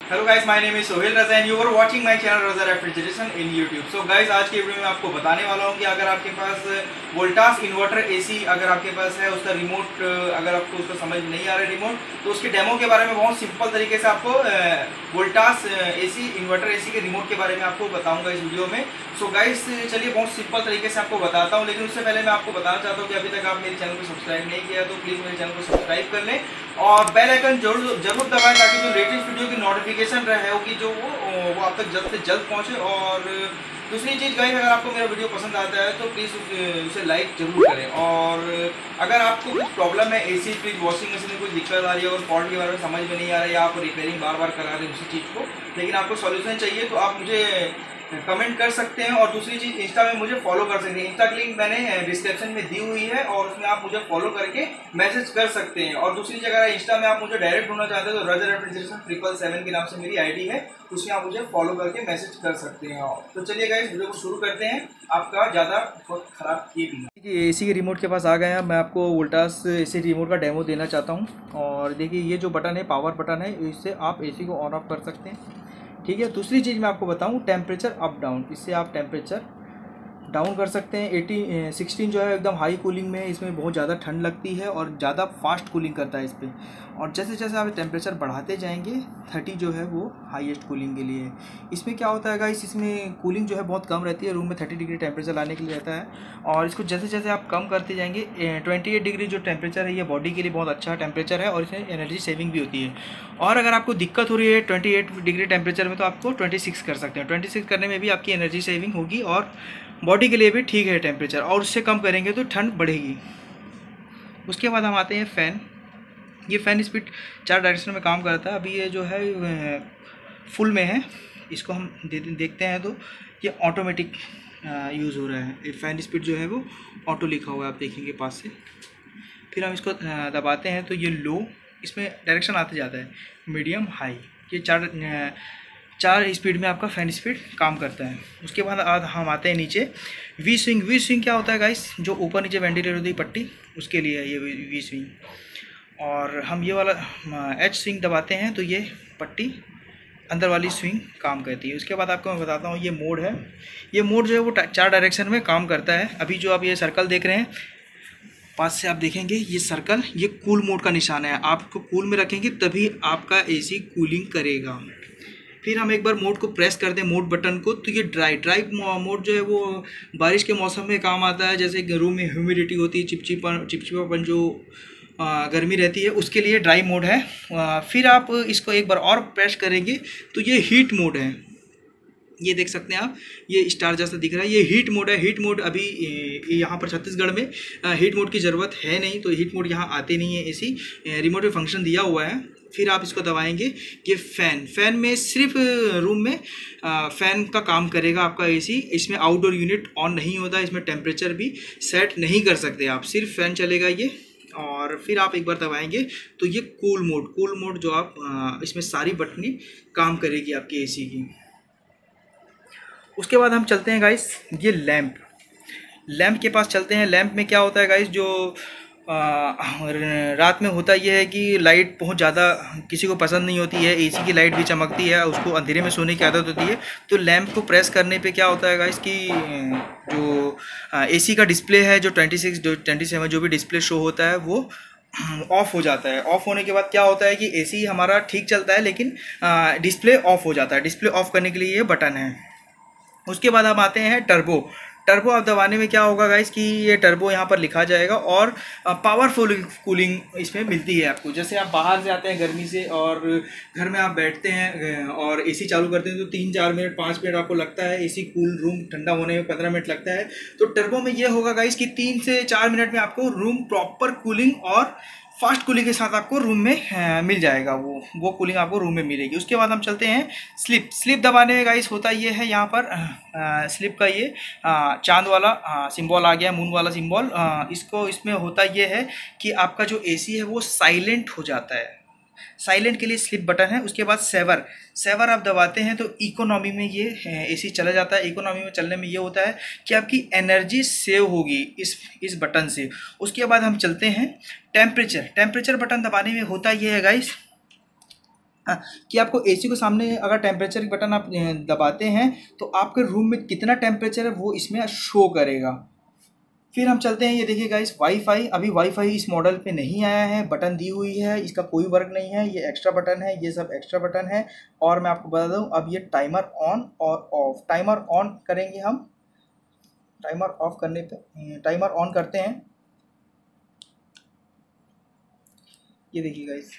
Hello guys, my name is Sohail Raza and you are watching my channel Raza refrigeration in YouTube. So guys, आज की video में आपको बताने वाला हूं कि अगर आपके पास वोल्टास इन्वर्टर एसी अगर आपके पास है, उसका रिमोट अगर आपको उसका समझ नहीं आ रहा है रिमोट, तो उसके डेमो के बारे में बहुत सिंपल तरीके से आपको वोल्टास एसी इन्वर्टर एसी के रिमोट के बारे में आपको बताऊंगा इस वीडियो में। सो गाइस, चलिए बहुत सिंपल तरीके से आपको बताता हूँ, लेकिन उससे पहले मैं आपको बताना चाहता हूँ कि अभी तक आप मेरे चैनल को सब्सक्राइब नहीं किया तो प्लीज़ मेरे चैनल को सब्सक्राइब कर लें और बेल आइकन जरूर दबाएं, ताकि जो लेटेस्ट वीडियो की नोटिफिकेशन रहे होगी जो वो आप तक जल्द से जल्द पहुंचे। और दूसरी चीज़ गाइस, अगर आपको मेरा वीडियो पसंद आता है तो प्लीज़ उसे लाइक जरूर करें। और अगर आपको कुछ प्रॉब्लम है, एसी फ्रिज वॉशिंग मशीन में कोई दिक्कत आ रही है और फॉल्ट के बारे में समझ में नहीं आ रहा है, या आप रिपेयरिंग बार बार करा रहे हैं उसी चीज़ को, लेकिन आपको सॉल्यूशन चाहिए, तो आप मुझे कमेंट कर सकते हैं। और दूसरी चीज़, इंस्टा में मुझे फॉलो कर सकते हैं। इंस्टा की लिंक मैंने डिस्क्रिप्शन में दी हुई है और उसमें आप मुझे फॉलो करके मैसेज कर सकते हैं। और दूसरी जगह इंस्टा में आप मुझे डायरेक्ट ढूंढना चाहते हैं तो रजा रेफ्रिजरेशन 777 के नाम से मेरी आईडी है, उसमें आप मुझे फॉलो करके मैसेज कर सकते हैं। तो चलिए गाइस, वीडियो को शुरू करते हैं, आपका ज़्यादा वक्त खराब किए बिना। एसी के रिमोट के पास आ गए हैं। मैं आपको वोल्टास एसी रिमोट का डेमो देना चाहता हूँ। और देखिए, ये जो बटन है पावर बटन है, इससे आप एसी को ऑन ऑफ कर सकते हैं। ठीक है। दूसरी चीज़ मैं आपको बताऊं, टेम्परेचर अप डाउन, इससे आप टेम्परेचर डाउन कर सकते हैं। 16 जो है एकदम हाई कूलिंग में, इसमें बहुत ज़्यादा ठंड लगती है और ज़्यादा फास्ट कूलिंग करता है इस पर। और जैसे जैसे आप टेम्परेचर बढ़ाते जाएंगे, 30 जो है वो हाईएस्ट कूलिंग के लिए है। इसमें क्या होता है गाइस, इसमें कूलिंग जो है बहुत कम रहती है, रूम में 30 डिग्री टेम्परेचर लाने के लिए रहता है। और इसको जैसे जैसे आप कम करते जाएंगे, 28 डिग्री जो टेम्परेचर है, ये बॉडी के लिए बहुत अच्छा टेम्परेचर है और इसमें एनर्जी सेविंग भी होती है। और अगर आपको दिक्कत हो रही है 28 डिग्री टेम्परेचर में, तो आपको 26 कर सकते हैं। 26 करने में भी आपकी एनर्जी सेविंग होगी और बॉडी के लिए भी ठीक है टेम्परेचर। और उससे कम करेंगे तो ठंड बढ़ेगी। उसके बाद हम आते हैं फ़ैन। ये फ़ैन स्पीड 4 डायरेक्शन में काम करता है। अभी ये जो है फुल में है, इसको हम देखते हैं तो ये ऑटोमेटिक यूज़ हो रहा है। ये फ़ैन स्पीड जो है वो ऑटो लिखा हुआ है, आप देखेंगे पास से। फिर हम इसको दबाते हैं तो ये लो, इसमें डायरेक्शन आते जाता है, मीडियम हाई। ये चार स्पीड में आपका फ़ैन स्पीड काम करता है। उसके बाद हम आते हैं नीचे, वी स्विंग। वी स्विंग क्या होता है गाइस, जो ऊपर नीचे वेंटिलेटर होती है पट्टी, उसके लिए है ये वी स्विंग। और हम ये वाला एच स्विंग दबाते हैं तो ये पट्टी अंदर वाली स्विंग काम करती है। उसके बाद आपको मैं बताता हूँ, ये मोड है। ये मोड जो है वो 4 डायरेक्शन में काम करता है। अभी जो आप ये सर्कल देख रहे हैं, पास से आप देखेंगे ये सर्कल, ये कूल मोड का निशान है। आपको कूल में रखेंगे तभी आपका एसी कूलिंग करेगा। फिर हम एक बार मोड को प्रेस कर दें, मोड बटन को, तो ये ड्राई मोड जो है वो बारिश के मौसम में काम आता है। जैसे रूम में ह्यूमिडिटी होती है, चिपचिपापन जो गर्मी रहती है, उसके लिए ड्राई मोड है। फिर आप इसको एक बार और प्रेस करेंगे तो ये हीट मोड है। ये देख सकते हैं आप, ये स्टार जैसा दिख रहा है, ये हीट मोड है। हीट मोड अभी यहाँ पर छत्तीसगढ़ में हीट मोड की ज़रूरत है नहीं, तो हीट मोड यहाँ आते नहीं है। एसी रिमोट में फंक्शन दिया हुआ है। फिर आप इसको दबाएंगे, ये फ़ैन में सिर्फ रूम में फ़ैन का काम करेगा आपका एसी। इसमें आउटडोर यूनिट ऑन नहीं होता, इसमें टेम्परेचर भी सेट नहीं कर सकते आप, सिर्फ फ़ैन चलेगा ये। और फिर आप एक बार दबाएंगे तो ये कूल मोड जो आप इसमें सारी बटनें काम करेगी आपकी एसी की। उसके बाद हम चलते हैं गाइस, ये लैंप के पास चलते हैं। लैंप में क्या होता है गाइस, जो रात में होता ये है कि लाइट बहुत ज़्यादा किसी को पसंद नहीं होती है, एसी की लाइट भी चमकती है, उसको अंधेरे में सोने की आदत होती है। तो लैंप को प्रेस करने पे क्या होता है गाइस कि जो एसी का डिस्प्ले है, जो 26 जो 27 जो भी डिस्प्ले शो होता है, वो ऑफ हो जाता है। ऑफ होने के बाद क्या होता है कि एसी हमारा ठीक चलता है, लेकिन डिस्प्ले ऑफ हो जाता है। डिस्प्ले ऑफ करने के लिए ये बटन है। उसके बाद हम आते हैं टर्बो आप दबाने में क्या होगा गाइस कि ये टर्बो यहाँ पर लिखा जाएगा और पावरफुल कूलिंग इसमें मिलती है आपको। जैसे आप बाहर से आते हैं गर्मी से और घर में आप बैठते हैं और एसी चालू करते हैं, तो 3-4 मिनट 5 मिनट आपको लगता है एसी कूल, रूम ठंडा होने में 15 मिनट लगता है। तो टर्बो में ये होगा गाइस कि 3 से 4 मिनट में आपको रूम प्रॉपर कूलिंग और फास्ट कूलिंग के साथ आपको रूम में मिल जाएगा। वो कूलिंग आपको रूम में मिलेगी। उसके बाद हम चलते हैं स्लिप दबाने में गाइस होता ये है, यहाँ पर स्लिप का ये चांद वाला सिंबल आ गया, मून वाला सिंबल। इसमें होता ये है कि आपका जो एसी है वो साइलेंट हो जाता है। साइलेंट के लिए स्लिप बटन है। उसके बाद सेवर आप दबाते हैं तो इकोनॉमी में ये एसी चला जाता है। इकोनॉमी में चलने में ये होता है कि आपकी एनर्जी सेव होगी इस बटन से। उसके बाद हम चलते हैं टेम्परेचर बटन दबाने में होता ये है गाइस कि आपको एसी को सामने अगर टेम्परेचर बटन आप दबाते हैं तो आपके रूम में कितना टेम्परेचर है वो इसमें शो करेगा। फिर हम चलते हैं, ये देखिए गाइस वाईफाई। अभी वाईफाई इस मॉडल पे नहीं आया है, बटन दी हुई है, इसका कोई वर्क नहीं है, ये एक्स्ट्रा बटन है, ये सब एक्स्ट्रा बटन है। और मैं आपको बता दूं, अब ये टाइमर ऑन और ऑफ, टाइमर ऑन करेंगे हम, टाइमर ऑफ करने पे टाइमर ऑन करते हैं। ये देखिए गाइस,